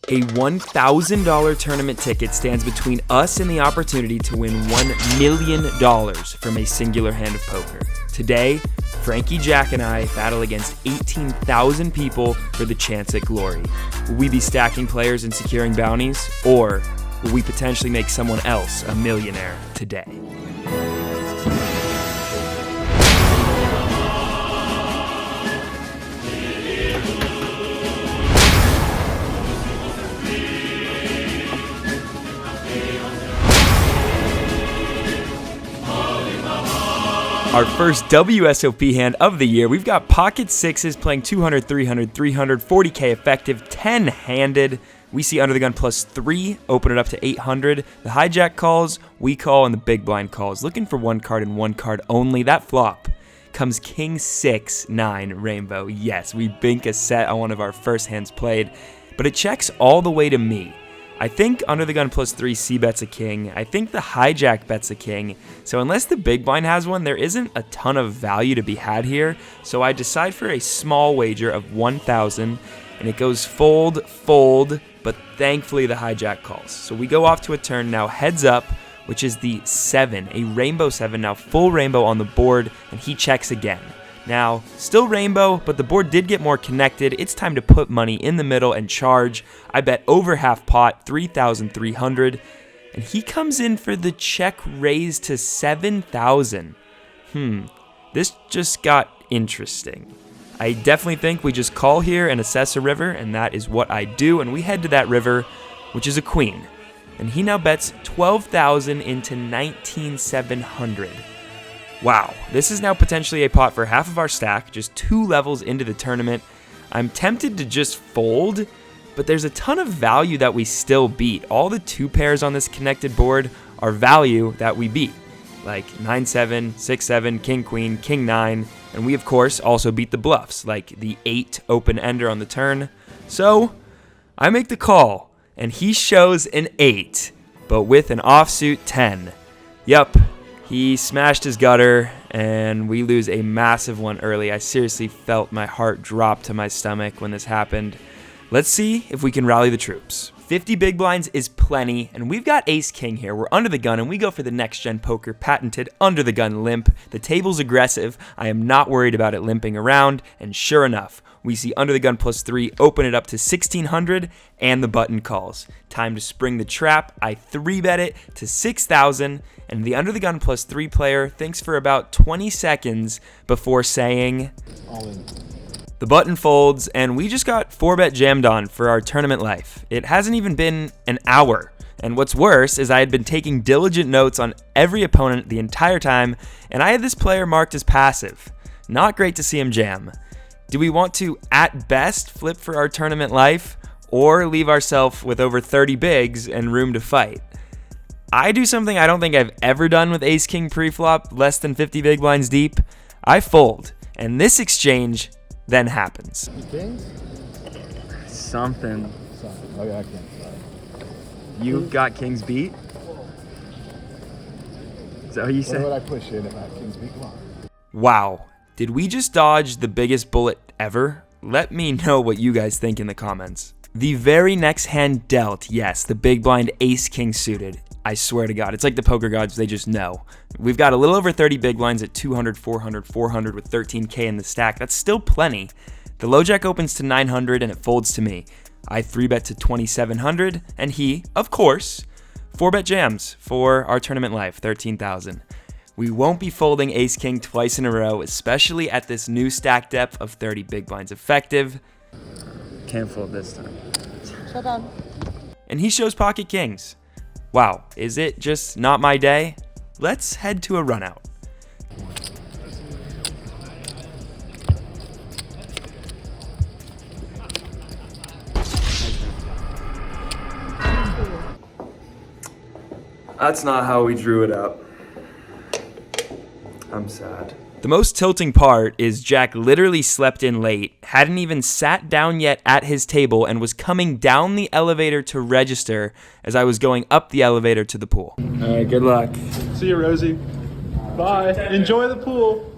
A $1,000 tournament ticket stands between us and the opportunity to win $1 million from a singular hand of poker. Today, Frankie, Jack, and I battle against 18,000 people for the chance at glory. Will we be stacking players and securing bounties, or will we potentially make someone else a millionaire today? Our first WSOP hand of the year, we've got pocket sixes playing 200, 300, 300, 40k effective, 10-handed. We see under the gun +3, open it up to 800. The hijack calls, we call, and the big blind calls. Looking for one card and one card only. That flop comes King 6-9 rainbow. Yes, we bink a set on one of our first hands played, but it checks all the way to me. I think under the gun +3 C bets a king. I think the hijack bets a king. So unless the big blind has one, there isn't a ton of value to be had here. So I decide for a small wager of 1,000, and it goes fold, fold, but thankfully the hijack calls. So we go off to a turn now, heads up, which is the 7, a rainbow 7, now full rainbow on the board, and he checks again. Now, still rainbow, but the board did get more connected. It's time to put money in the middle and charge. I bet over half pot, 3,300, and he comes in for the check raise to 7,000. This just got interesting. I definitely think we just call here and assess a river, and that is what I do, and we head to that river, which is a queen. And he now bets 12,000 into 19,700. Wow, this is now potentially a pot for half of our stack, just 2 levels into the tournament. I'm tempted to just fold, but there's a ton of value that we still beat. All the 2 pairs on this connected board are value that we beat, like 9-7, 6-7, king-queen, king-9, and we of course also beat the bluffs, like the 8 open-ender on the turn. So, I make the call, and he shows an 8, but with an offsuit 10. Yup. He smashed his gutter, and we lose a massive one early. I seriously felt my heart drop to my stomach when this happened. Let's see if we can rally the troops. 50 big blinds is plenty, and we've got ace-king here. We're under the gun, and we go for the next-gen poker patented under-the-gun limp. The table's aggressive. I am not worried about it limping around, and sure enough, we see under the gun +3, open it up to 1,600, and the button calls. Time to spring the trap. I 3-bet it to 6,000, and the under the gun +3 player thinks for about 20 seconds before saying, all in. The button folds, and we just got 4-bet jammed on for our tournament life. It hasn't even been an hour. And what's worse is I had been taking diligent notes on every opponent the entire time, and I had this player marked as passive. Not great to see him jam. Do we want to, at best, flip for our tournament life, or leave ourselves with over 30 bigs and room to fight? I do something I don't think I've ever done with ace-king preflop, less than 50 big blinds deep. I fold, and this exchange then happens. Something. Oh yeah, I can't. You got king's beat? Is that what you said? What would I push in if I had king's beat? Come on. Wow. Did we just dodge the biggest bullet ever? Let me know what you guys think in the comments. The very next hand dealt, yes, the big blind ace-king suited. I swear to God, it's like the poker gods, they just know. We've got a little over 30 big blinds at 200, 400, 400 with 13k in the stack. That's still plenty. The low jack opens to 900 and it folds to me. I 3-bet to 2,700, and he, of course, 4-bet jams for our tournament life, 13,000. We won't be folding ace-king twice in a row, especially at this new stack depth of 30 big blinds effective. Can't fold this time. Shut down. And he shows pocket kings. Wow, is it just not my day? Let's head to a run out. That's not how we drew it up. I'm sad. The most tilting part is Jack literally slept in late, hadn't even sat down yet at his table, and was coming down the elevator to register as I was going up the elevator to the pool. All right, good luck. See you, Rosie. Bye. Enjoy the pool.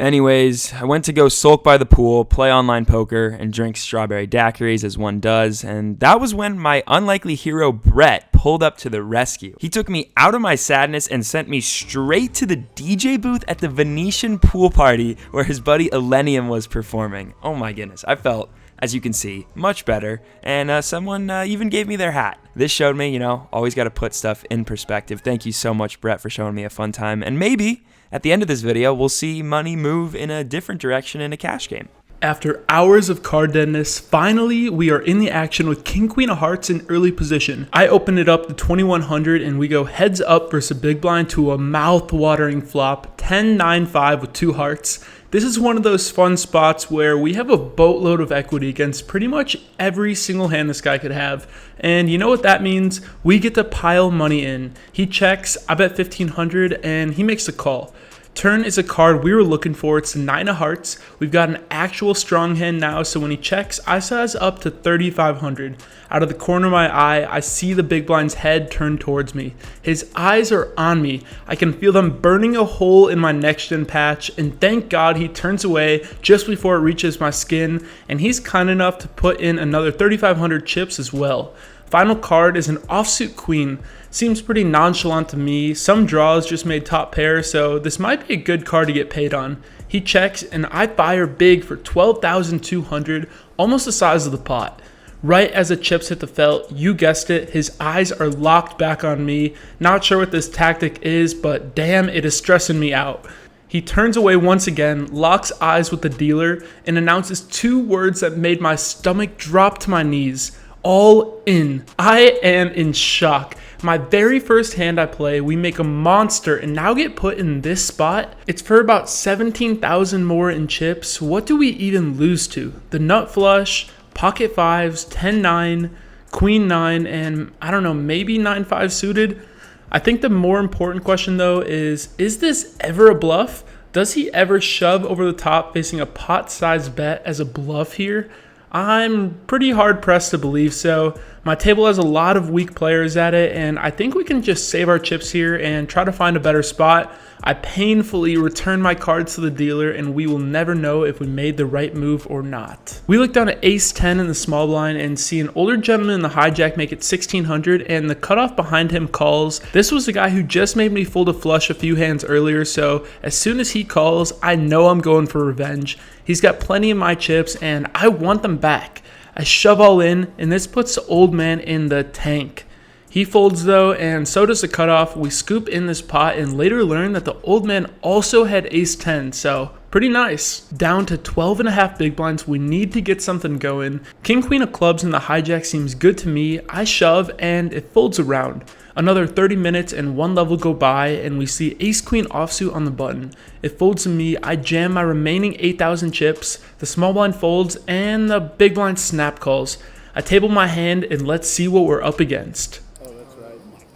Anyways, I went to go sulk by the pool, play online poker, and drink strawberry daiquiris as one does, and that was when my unlikely hero Brett pulled up to the rescue. He took me out of my sadness and sent me straight to the DJ booth at the Venetian pool party where his buddy Elenium was performing. Oh my goodness, I felt, as you can see, much better, and someone even gave me their hat. This showed me, always got to put stuff in perspective. Thank you so much, Brett, for showing me a fun time, and maybe at the end of this video, we'll see money move in a different direction in a cash game. After hours of card deadness, finally we are in the action with King Queen of Hearts in early position. I open it up to 2100 and we go heads up versus a big blind to a mouth-watering flop, 10-9-5 with 2 hearts. This is one of those fun spots where we have a boatload of equity against pretty much every single hand this guy could have. And you know what that means? We get to pile money in. He checks, I bet 1500, and he makes a call. Turn is a card we were looking for. It's the 9 of hearts. We've got an actual strong hand now, so when he checks, I size up to 3500. Out of the corner of my eye, I see the big blind's head turn towards me. His eyes are on me. I can feel them burning a hole in my NEXTGEN patch, and thank God he turns away just before it reaches my skin, and he's kind enough to put in another 3500 chips as well. Final card is an offsuit queen. Seems pretty nonchalant to me. Some draws just made top pair, so this might be a good card to get paid on. He checks, and I fire big for 12,200, almost the size of the pot. Right as the chips hit the felt, you guessed it, his eyes are locked back on me. Not sure what this tactic is, but damn, it is stressing me out. He turns away once again, locks eyes with the dealer, and announces 2 words that made my stomach drop to my knees. All in. I am in shock. My very first hand I play, we make a monster and now get put in this spot. It's for about 17,000 more in chips. What do we even lose to? The nut flush, pocket 5s, 10-9, queen 9, and I don't know, maybe 9-5 suited. I think the more important question though is this ever a bluff? Does he ever shove over the top facing a pot-sized bet as a bluff here? I'm pretty hard pressed to believe so. My table has a lot of weak players at it, and I think we can just save our chips here and try to find a better spot. I painfully return my cards to the dealer, and we will never know if we made the right move or not. We look down at ace 10 in the small blind and see an older gentleman in the hijack make it 1600, and the cutoff behind him calls. This was the guy who just made me fold a flush a few hands earlier, so as soon as he calls, I know I'm going for revenge. He's got plenty of my chips, and I want them back. I shove all in, and this puts the old man in the tank. He folds though, and so does the cutoff. We scoop in this pot and later learn that the old man also had ace 10, so pretty nice. Down to 12.5 big blinds, we need to get something going. King queen of clubs in the hijack seems good to me. I shove and it folds around. Another 30 minutes and 1 level go by, and we see ace queen offsuit on the button. It folds to me. I jam my remaining 8,000 chips. The small blind folds and the big blind snap calls. I table my hand and let's see what we're up against. Oh, that's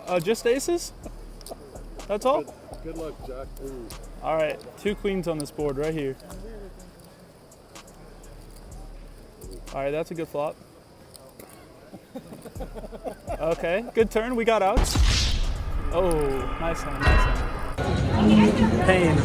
right. Just aces? That's all? Good luck, Jack. Ooh. All right, 2 queens on this board right here. All right, that's a good flop. Okay, good turn. We got outs. Oh, nice hand, nice hand.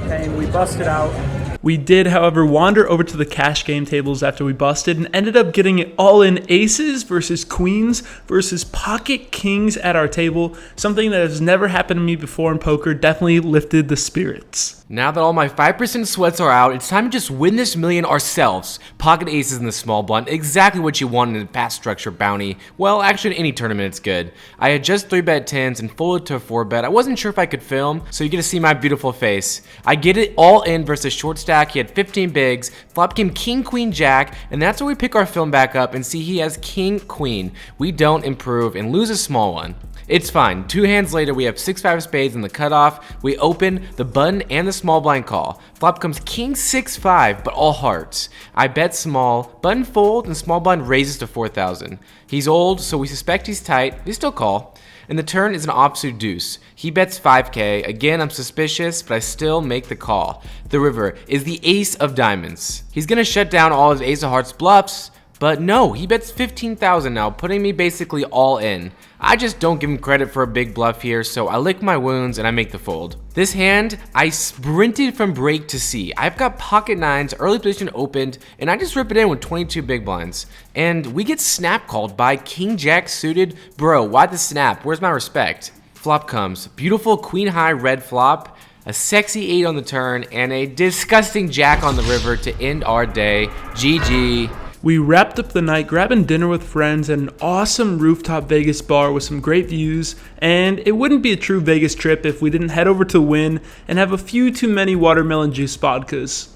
Pain. We busted out. We did, however, wander over to the cash game tables after we busted and ended up getting it all in aces versus queens versus pocket kings at our table. Something that has never happened to me before in poker. Definitely lifted the spirits. Now that all my 5% sweats are out, it's time to just win this million ourselves. Pocket aces in the small blind, exactly what you want in a fast structure bounty. Well, actually in any tournament it's good. I had just 3-bet 10s and folded to a 4-bet. I wasn't sure if I could film, so you get to see my beautiful face. I get it all in versus short stack. He had 15 bigs, flop came king, queen, jack, and that's where we pick our film back up and see he has king, queen. We don't improve and lose a small one. It's fine. 2 hands later, we have 6-5 spades in the cutoff. We open the button and the small blind call. Flop comes king 6-5, but all hearts. I bet small, button fold, and small blind raises to 4,000. He's old, so we suspect he's tight. We still call. And the turn is an offsuit deuce. He bets 5K. Again, I'm suspicious, but I still make the call. The river is the ace of diamonds. He's gonna shut down all his ace of hearts bluffs, But no, he bets 15,000 now, putting me basically all in. I just don't give him credit for a big bluff here, so I lick my wounds and I make the fold. This hand, I sprinted from break to C. I've got pocket nines, early position opened, and I just rip it in with 22 big blinds. And we get snap called by King Jack suited. Bro, why the snap? Where's my respect? Flop comes. Beautiful queen high red flop, a sexy 8 on the turn, and a disgusting jack on the river to end our day. GG. We wrapped up the night grabbing dinner with friends at an awesome rooftop Vegas bar with some great views, and it wouldn't be a true Vegas trip if we didn't head over to Wynn and have a few too many watermelon juice vodkas.